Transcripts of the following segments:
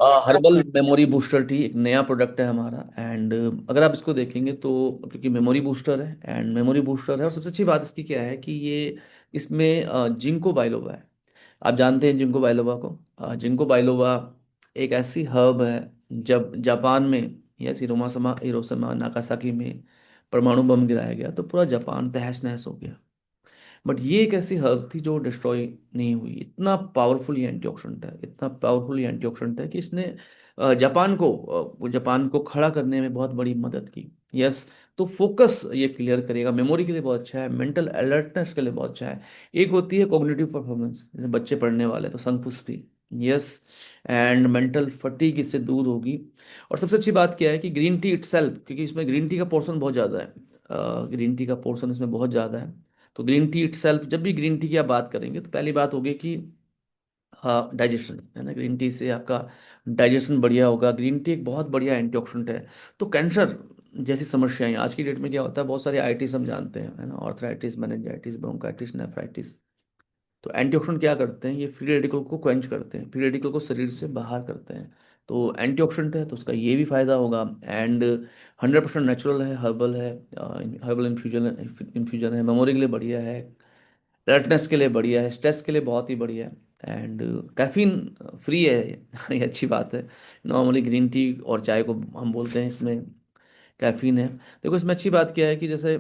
Herbal memory booster T एक नया product है हमारा। एंड अगर आप इसको देखेंगे तो, क्योंकि मेमोरी बूस्टर है एंड मेमोरी बूस्टर है, और सबसे अच्छी बात इसकी क्या है कि ये इसमें जिंको बाइलोबा है। आप जानते हैं जिंको बाइलोबा को? जिंको बाइलोबा एक ऐसी हर्ब है। जब जापान में या हिरोशिमा हिरोशिमा नागासाकी में परमाणु बम गिराया गया तो पूरा जापान तहस नहस हो गया। बट ये एक ऐसी हर्ब थी जो डिस्ट्रॉय नहीं हुई। इतना पावरफुल ये एंटीऑक्सीडेंट है, इतना पावरफुल ये एंटीऑक्सीडेंट है कि इसने जापान को खड़ा करने में बहुत बड़ी मदद की। यस। तो फोकस ये क्लियर करेगा, मेमोरी के लिए बहुत अच्छा है, मेंटल अलर्टनेस के लिए बहुत अच्छा है। एक होती है कॉग्निटिव परफॉर्मेंस, जैसे बच्चे पढ़ने वाले तो Shankhpushpi. Yes. And mental fatigue इससे दूर होगी। और सबसे अच्छी बात क्या है कि ग्रीन टी इटसेल्फ, क्योंकि इसमें ग्रीन टी का पोर्शन बहुत ज़्यादा है, ग्रीन टी का पोर्शन इसमें बहुत ज़्यादा है। तो ग्रीन टी इटसेल्फ, जब भी ग्रीन टी की आप बात करेंगे तो पहली बात होगी कि हाँ, डाइजेशन है ना, ग्रीन टी से आपका डाइजेशन बढ़िया होगा। ग्रीन टी एक बहुत बढ़िया एंटीऑक्सीडेंट है। तो कैंसर जैसी समस्याएं, आज की डेट में क्या होता है, बहुत सारे आइटिस हम जानते हैं, है ना, ऑर्थराइटिस, मेनिंजाइटिस, ब्रोंकाइटिस, नेफ्राइटिस। तो एंटीऑक्सीडेंट क्या करते हैं, ये फ्री रेडिकल को क्वेंच करते हैं, फ्री रेडिकल को शरीर से बाहर करते हैं। तो एंटीऑक्सीडेंट है तो उसका ये भी फायदा होगा। एंड 100% नेचुरल है, हर्बल है, हर्बल इन्फ्यूजन इन्फ्यूजन है, मेमोरी के लिए बढ़िया है, अलर्टनेस के लिए बढ़िया है, स्ट्रेस के लिए बहुत ही बढ़िया है। एंड कैफीन फ्री है ये अच्छी बात है। नॉर्मली ग्रीन टी और चाय को हम बोलते हैं, इसमें कैफीन है। देखो इसमें अच्छी बात क्या है कि जैसे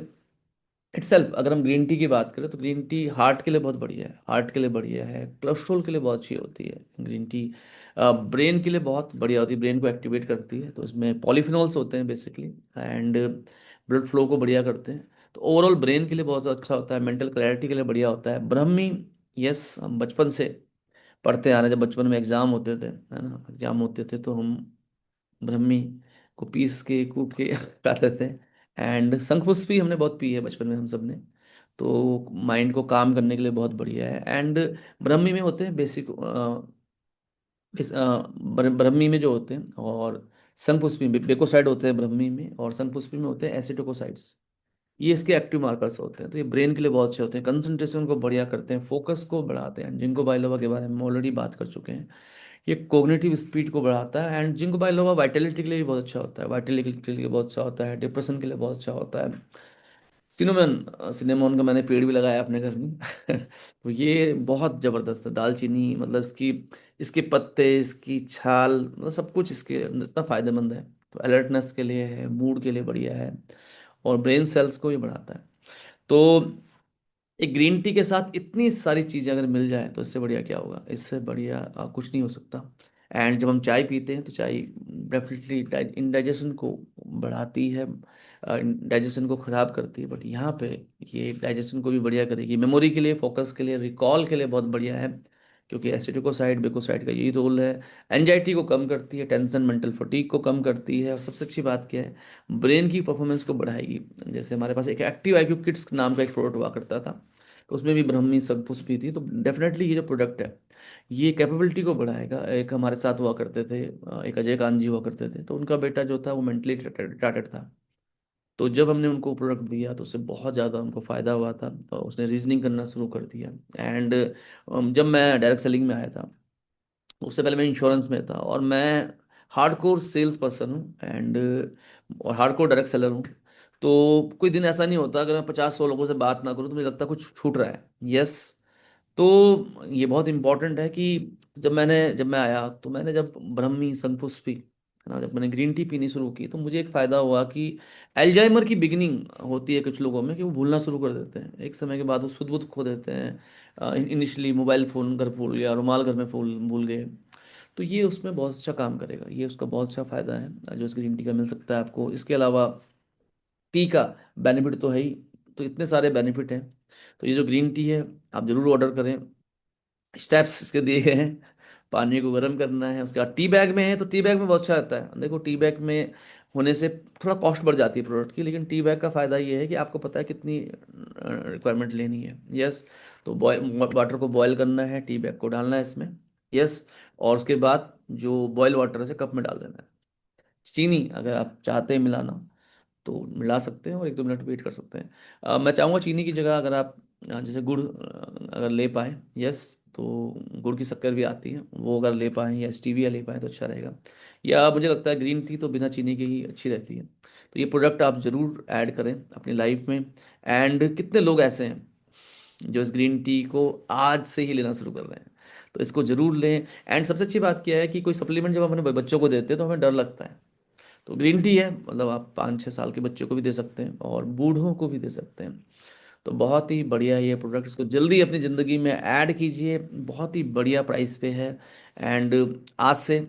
इटसेल्फ अगर हम ग्रीन टी की बात करें तो ग्रीन टी हार्ट के लिए बहुत बढ़िया है, हार्ट के लिए बढ़िया है, कोलेस्ट्रॉल के लिए बहुत अच्छी होती है ग्रीन टी। ब्रेन के लिए बहुत बढ़िया होती है, ब्रेन को एक्टिवेट करती है, तो इसमें पॉलीफिनॉल्स होते हैं बेसिकली। एंड ब्लड फ्लो को बढ़िया करते हैं। तो ओवरऑल ब्रेन के लिए बहुत अच्छा होता है, मेंटल क्लैरिटी के लिए बढ़िया होता है ब्रह्मी। यस, हम बचपन से पढ़ते आ रहे हैं, जब बचपन में एग्जाम होते थे, है ना, एग्जाम होते थे तो हम ब्रह्मी को पीस के कूट के खाते थे। एंड शंखपुष्प भी हमने बहुत पी है बचपन में हम सब ने। तो माइंड को काम करने के लिए बहुत बढ़िया है। एंड ब्रह्मी में होते हैं बेसिक ब्रह्मी में जो होते हैं, और शंखपुष्पी में बेकोसाइड होते हैं ब्रह्मी में, और शंखपुष्पी में होते हैं एसिटोकोसाइड्स। ये इसके एक्टिव मार्कर्स होते हैं, तो ये ब्रेन के लिए बहुत अच्छे होते हैं, कंसंट्रेशन को बढ़िया करते हैं, फोकस को बढ़ाते हैं। जिंको बाइलोवा के बारे में ऑलरेडी बात कर चुके हैं। ये कोग्निटिव स्पीड को बढ़ाता है। एंड जिंको बाइलोवा वाइटलिटी के लिए भी बहुत अच्छा होता है, वाइटलिटी के लिए बहुत अच्छा होता है, डिप्रेशन के लिए बहुत अच्छा होता है। सिनेमन सिनेमन का मैंने पेड़ भी लगाया अपने घर में तो ये बहुत जबरदस्त है, दालचीनी मतलब इसकी, इसके पत्ते, इसकी छाल, मतलब सब कुछ इसके अंदर इतना फायदेमंद है। तो अलर्टनेस के लिए है, मूड के लिए बढ़िया है, और ब्रेन सेल्स को भी बढ़ाता है। तो एक ग्रीन टी के साथ इतनी सारी चीज़ें अगर मिल जाए तो इससे बढ़िया क्या होगा, इससे बढ़िया कुछ नहीं हो सकता। एंड जब हम चाय पीते हैं तो चाय डेफिनेटली इंडाइजेशन को बढ़ाती है, डाइजेशन को ख़राब करती है, बट यहाँ पे ये डाइजेशन को भी बढ़िया करेगी, मेमोरी के लिए, फोकस के लिए, रिकॉल के लिए बहुत बढ़िया है, क्योंकि एसिटिकोसाइड बेकोसाइड का यही रोल है। एंजाइटी को कम करती है, टेंशन मेंटल फटीग को कम करती है, और सबसे अच्छी बात क्या है, ब्रेन की परफॉर्मेंस को बढ़ाएगी। जैसे हमारे पास एक एक्टिव आईक्यू किड्स नाम का एक प्रोडक्ट हुआ करता था, तो उसमें भी ब्रह्मी शंखपुष्प भी थी। तो डेफिनेटली ये जो प्रोडक्ट है ये कैपेबिलिटी को बढ़ाएगा। एक हमारे साथ हुआ करते थे, एक अजय कांत जी हुआ करते थे, तो उनका बेटा जो था वो मेंटली रिटार्टेड था। तो जब हमने उनको प्रोडक्ट दिया तो उससे बहुत ज़्यादा उनको फ़ायदा हुआ था, तो उसने रीजनिंग करना शुरू कर दिया। एंड जब मैं डायरेक्ट सेलिंग में आया था, उससे पहले मैं इंश्योरेंस में था, और मैं हार्डकोर सेल्स पर्सन हूँ, एंड और हार्डकोर डायरेक्ट सेलर हूँ। तो कोई दिन ऐसा नहीं होता अगर मैं 50-100 लोगों से बात ना करूँ तो मुझे लगता है कुछ छूट रहा है। यस। तो ये बहुत इंपॉर्टेंट है कि जब मैं आया तो मैंने जब ब्रह्मी शंखपुष्प पी, है ना, जब मैंने ग्रीन टी पीनी शुरू की तो मुझे एक फ़ायदा हुआ कि एल्जाइमर की बिगिनिंग होती है कुछ लोगों में, कि वो भूलना शुरू कर देते हैं, एक समय के बाद वो सुध बुध खो देते हैं। इनिशियली मोबाइल फ़ोन घर भूल गया, रुमाल घर में भूल भूल गए। तो ये उसमें बहुत अच्छा काम करेगा, ये उसका बहुत अच्छा फ़ायदा है जो इस ग्रीन टी का मिल सकता है आपको। इसके अलावा टी का बेनिफिट तो है ही, तो इतने सारे बेनिफिट हैं। तो ये जो ग्रीन टी है आप ज़रूर ऑर्डर करें। स्टेप्स इसके दिए गए हैं, पानी को गर्म करना है, उसके बाद टी बैग में है तो टी बैग में बहुत अच्छा रहता है। देखो टी बैग में होने से थोड़ा कॉस्ट बढ़ जाती है प्रोडक्ट की, लेकिन टी बैग का फ़ायदा ये है कि आपको पता है कितनी रिक्वायरमेंट लेनी है। यस। तो बॉयल वाटर को बॉयल करना है, टी बैग को डालना है इसमें। यस। और उसके बाद जो बॉयल वाटर है उसे कप में डाल देना है। चीनी अगर आप चाहते हैं मिलाना तो मिला सकते हैं, और 1-2 मिनट वेट कर सकते हैं। मैं चाहूँगा चीनी की जगह अगर आप जैसे गुड़ अगर ले पाए। यस। तो गुड़ की शक्कर भी आती है, वो अगर ले पाएँ या स्टीविया ले पाएँ तो अच्छा रहेगा। या मुझे लगता है ग्रीन टी तो बिना चीनी के ही अच्छी रहती है। तो ये प्रोडक्ट आप ज़रूर ऐड करें अपनी लाइफ में। एंड कितने लोग ऐसे हैं जो इस ग्रीन टी को आज से ही लेना शुरू कर रहे हैं, तो इसको ज़रूर लें। एंड सबसे अच्छी बात क्या है कि कोई सप्लीमेंट जब हम अपने बच्चों को देते हैं तो हमें डर लगता है। तो ग्रीन टी है, मतलब आप 5-6 साल के बच्चों को भी दे सकते हैं और बूढ़ों को भी दे सकते हैं। तो बहुत ही बढ़िया ये प्रोडक्ट, इसको जल्दी अपनी ज़िंदगी में ऐड कीजिए, बहुत ही बढ़िया प्राइस पे है। एंड आज से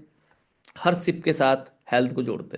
हर सिप के साथ हेल्थ को जोड़ते हैं।